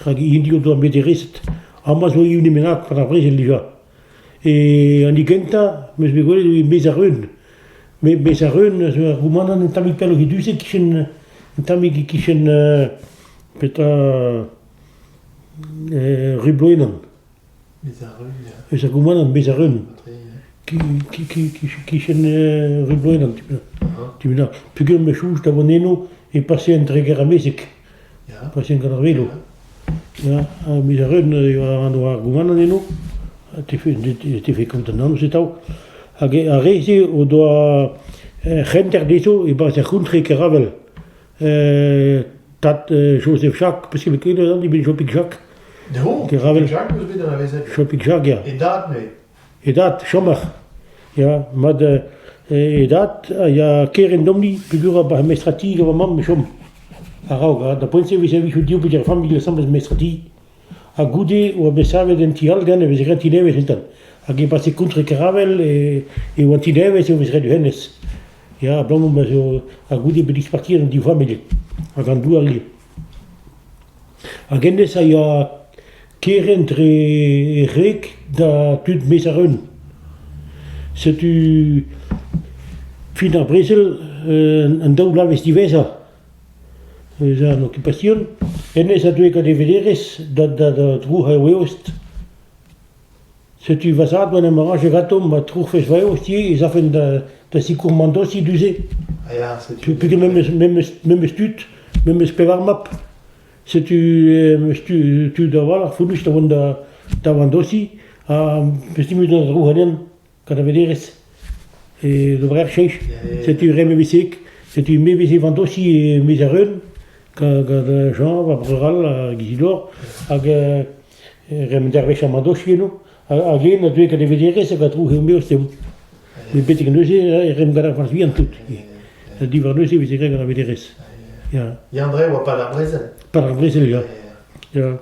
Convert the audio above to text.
indio do meteorist, amma so iuni menak para Bresel ja. E ani genta, mes me gole mesarun. Mesarun, so rumanan en tamik pelo hiduse kishen tamik kishen peta ribloinan. Mesarun, ja. Esa rumanan mesarun. Kishen ribloinan. Timina. Pugel me chouch da boneno e passé entre geramesik. Ja. Passé en caravelo. Ja, mesarun an do rumanan eno. Te fait contenant c'est tau. A reze o do genter deso e ba se guntre keravel. Dat Joseph Jacques, parce que le kilo dan die bin Jopik Jacques. No, Keravel. Jacques was binnen aanwezig. Jopik Jacques ja. En dat mee. E dat chomach. Ja, maar e dat ja keren domni figura ba mestrati go mam chom. Arauga, da ponse vi se vi judio per famiglia sambes mestrati. A gude o besave den tial dene vi se tineve hintan. A ge passe contre keravel e o tineve se vi se du hennes. Ja, blom ma so a gude be dispartieren die familie. A gandu ali. A gendes a ja keren tre rek da tut mesarun. Se tu fin a Bresel en doula vestivesa. Is een occupation. En is dat ook de vederes dat troeg weost. Se tu vas aan een marage gatom, maar troeg ves weost hier is af en dat si commandosi duze. Ah ja, c'est Tu peux même stut, même spevarmap. Se tu da voilà, fulus da vandosi, bestimu da troeg kada vederes. E do brer cheich. Se tu reme visik, se tu me visi vandosi e mesarun. Kad Jean va rural Gisidor hag rem dervech a madochieno hag en dwe kad vedere se kad trouhe meu stem de betig neuse rem gada van vian tout di var neuse vi se kad vedere ja Yandre wa pas la Brésil. par Brésil ja